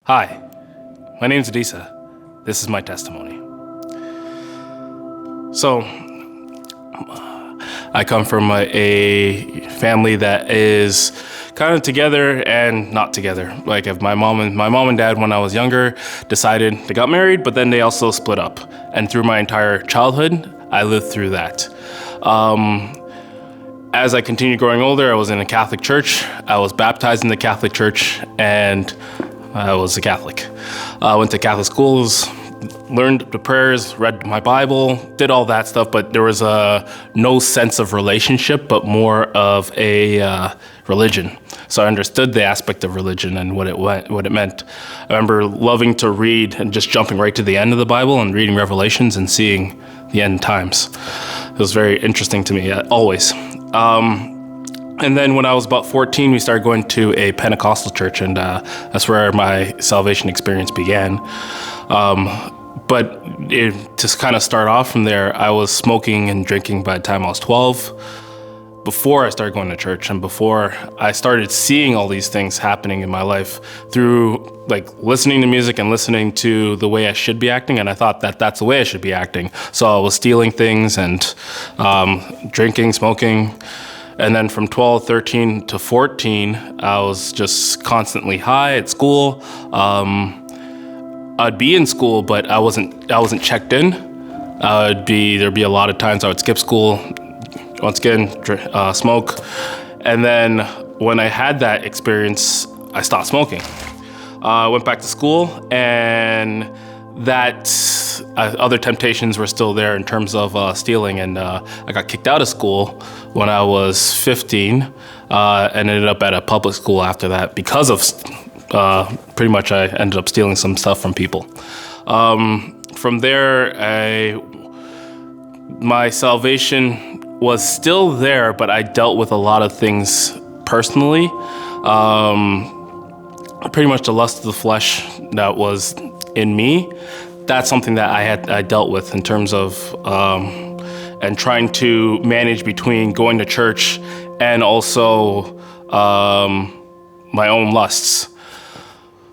Hi, my name's Adisa. This is my testimony. So, I come from a family that is kind of together and not together. Like if my mom and dad, when I was younger, decided they got married, but then they also split up. And through my entire childhood, I lived through that. As I continued growing older, I was in a Catholic church. I was baptized in the Catholic church, and I was a Catholic. I went to Catholic schools, learned the prayers, read my Bible, did all that stuff, but there was no sense of relationship, but more of a religion. So I understood the aspect of religion and what it meant. I remember loving to read and just jumping right to the end of the Bible and reading Revelations and seeing the end times. It was very interesting to me, always. And then when I was about 14, we started going to a Pentecostal church, and that's where my salvation experience began. But to kind of start off from there, I was smoking and drinking by the time I was 12, before I started going to church and before I started seeing all these things happening in my life through like listening to music and listening to the way I should be acting. And I thought that that's the way I should be acting. So I was stealing things and drinking, smoking. And then from 12, 13 to 14, I was just constantly high at school. I'd be in school, but I wasn't checked in. There'd be a lot of times I would skip school, once again, smoke. And then when I had that experience, I stopped smoking. I went back to school, and that other temptations were still there in terms of stealing, and I got kicked out of school when I was 15 and ended up at a public school after that because of pretty much I ended up stealing some stuff from people. From there, my salvation was still there, but I dealt with a lot of things personally. Pretty much the lust of the flesh that was in me, that's something that I dealt with in terms of and trying to manage between going to church and also my own lusts.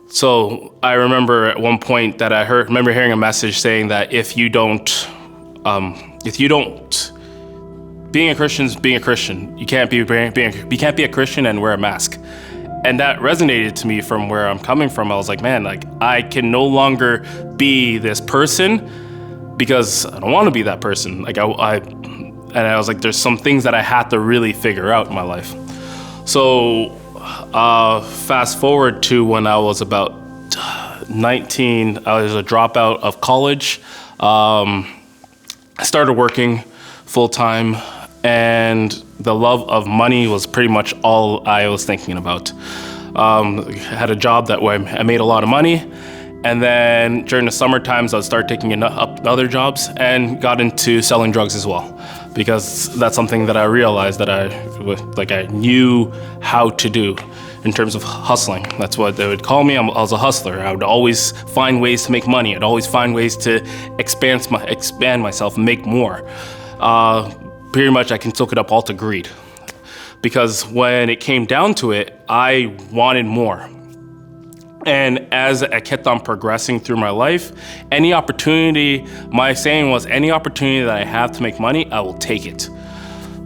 So I remember at one point that I remember hearing a message saying that if you don't, being a Christian is being a Christian. You can't be a Christian and wear a mask. And that resonated to me from where I'm coming from. I was like, man, like I can no longer be this person because I don't want to be that person. Like I was like, there's some things that I had to really figure out in my life. So fast forward to when I was about 19, I was a dropout of college. I started working full time, and the love of money was pretty much all I was thinking about. I had a job that way I made a lot of money, and then during the summer times, I'd start taking up other jobs and got into selling drugs as well, because that's something that I realized that I knew how to do in terms of hustling. That's what they would call me. I was a hustler. I would always find ways to make money. I'd always find ways to expand myself and make more. Pretty much I can soak it up all to greed, because when it came down to it, I wanted more. And as I kept on progressing through my life, my saying was, any opportunity that I have to make money, I will take it.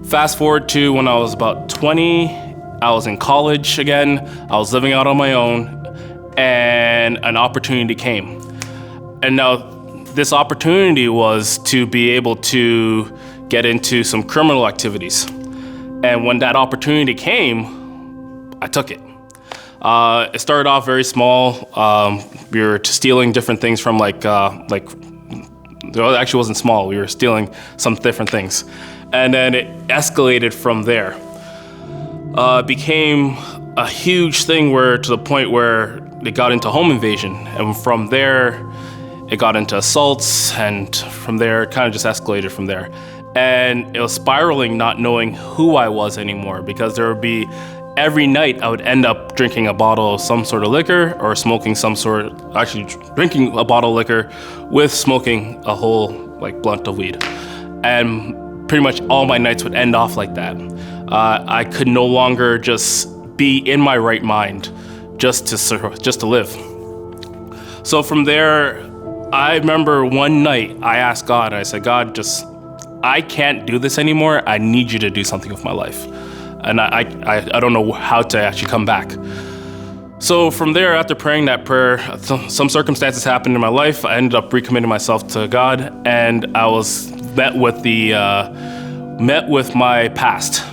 Fast forward to when I was about 20, I was in college again, I was living out on my own, and an opportunity came. And now this opportunity was to be able to get into some criminal activities. And when that opportunity came, I took it. It started off very small. We were stealing different things from it actually wasn't small. We were stealing some different things. And then it escalated from there. Became a huge thing to the point where it got into home invasion. And from there, it got into assaults, and from there, it kind of just escalated from there. And it was spiraling, not knowing who I was anymore, because there would be, every night I would end up drinking a bottle of some sort of liquor or drinking a bottle of liquor with smoking a whole blunt of weed. And pretty much all my nights would end off like that. I could no longer just be in my right mind just to live. So from there, I remember one night I asked God, I said, God, I can't do this anymore. I need you to do something with my life. And I don't know how to actually come back. So from there, after praying that prayer, some circumstances happened in my life. I ended up recommitting myself to God, and I was met with my past.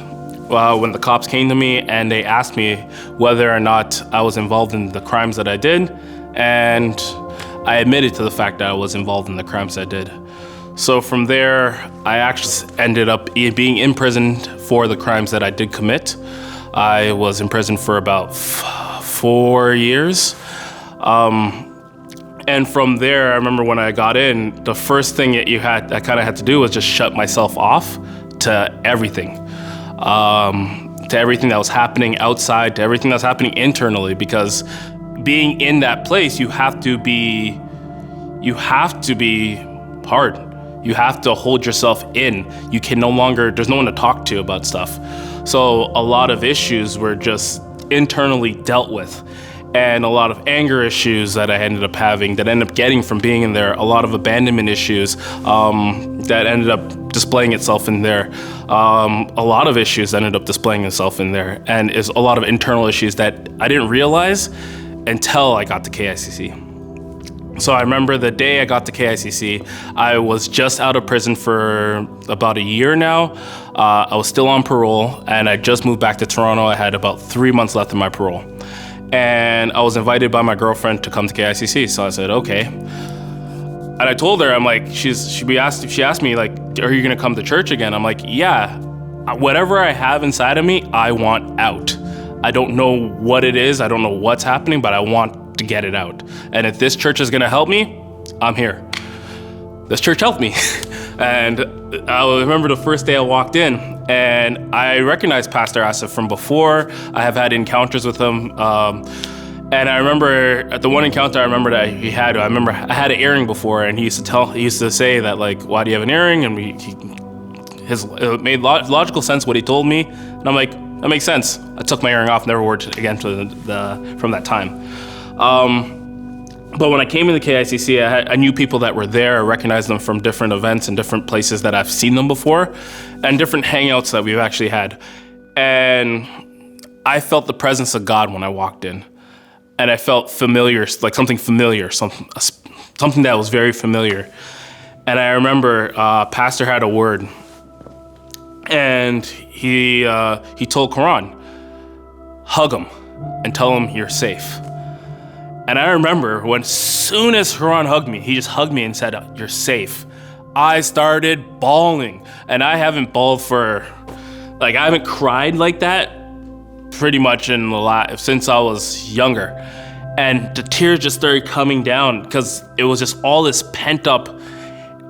When the cops came to me and they asked me whether or not I was involved in the crimes that I did, and I admitted to the fact that I was involved in the crimes I did. So from there, I actually ended up being imprisoned for the crimes that I did commit. I was in prison for about 4 years. And from there, I remember when I got in, the first thing that I kind of had to do was just shut myself off to everything. To everything that was happening outside, to everything that was happening internally, because being in that place, you have to be hard. You have to hold yourself in. You can there's no one to talk to about stuff. So a lot of issues were just internally dealt with, and a lot of anger issues that I ended up having, that ended up getting from being in there, a lot of abandonment issues that ended up displaying itself in there. A lot of issues ended up displaying itself in there, and is a lot of internal issues that I didn't realize until I got to KICC. So I remember the day I got to KICC, I was just out of prison for about a year now. I was still on parole, and I just moved back to Toronto. I had about 3 months left of my parole. And I was invited by my girlfriend to come to KICC. So I said, okay. And I told her, I'm like, she asked me, like, are you gonna come to church again? I'm like, yeah, whatever I have inside of me, I want out. I don't know what it is. I don't know what's happening, but I want to get it out. And if this church is gonna help me, I'm here. This church helped me. And I remember the first day I walked in, and I recognized Pastor Adisa from before. I have had encounters with him. And I remember at the one encounter I remember that he had, I had an earring before, and he used to say that, like, why do you have an earring? And it made logical sense what he told me. And I'm like, that makes sense. I took my earring off, never wore it again from that time. But when I came into KICC, I knew people that were there. I recognized them from different events and different places that I've seen them before, and different hangouts that we've actually had. And I felt the presence of God when I walked in. And I felt familiar, like something familiar, something that was very familiar. And I remember Pastor had a word, and he told Quran, hug him and tell him you're safe. And I remember when soon as Quran hugged me, he just hugged me and said, you're safe. I started bawling, and I haven't bawled I haven't cried like that pretty much since I was younger. And the tears just started coming down because it was just all this pent up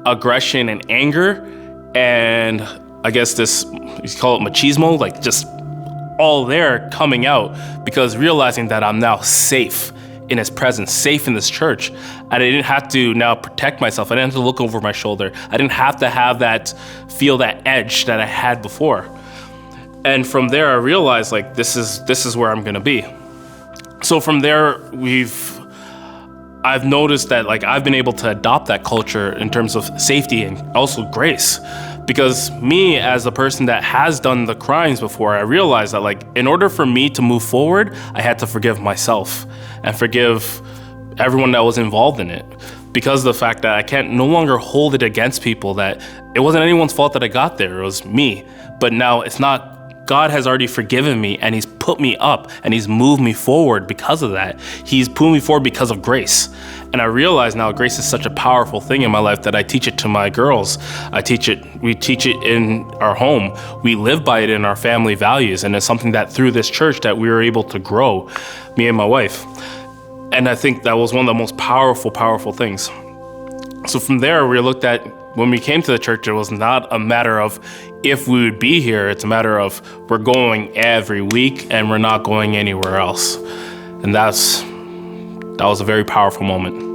aggression and anger, and I guess this, you call it machismo, like just all there coming out, because realizing that I'm now safe in his presence, safe in this church. And I didn't have to now protect myself. I didn't have to look over my shoulder. I didn't have to feel that edge that I had before. And from there, I realized, like, this is where I'm gonna be. So from there, I've noticed that, like, I've been able to adopt that culture in terms of safety and also grace. Because me, as a person that has done the crimes before, I realized that, like, in order for me to move forward, I had to forgive myself and forgive everyone that was involved in it. Because of the fact that I can't no longer hold it against people, that it wasn't anyone's fault that I got there, it was me. But now it's not. God has already forgiven me, and he's put me up, and he's moved me forward because of that. He's put me forward because of grace. And I realize now grace is such a powerful thing in my life that I teach it to my girls. We teach it in our home. We live by it in our family values. And it's something that through this church that we were able to grow, me and my wife. And I think that was one of the most powerful things. So from there, we looked at, when we came to the church, it was not a matter of if we would be here. It's a matter of we're going every week and we're not going anywhere else. And that was a very powerful moment.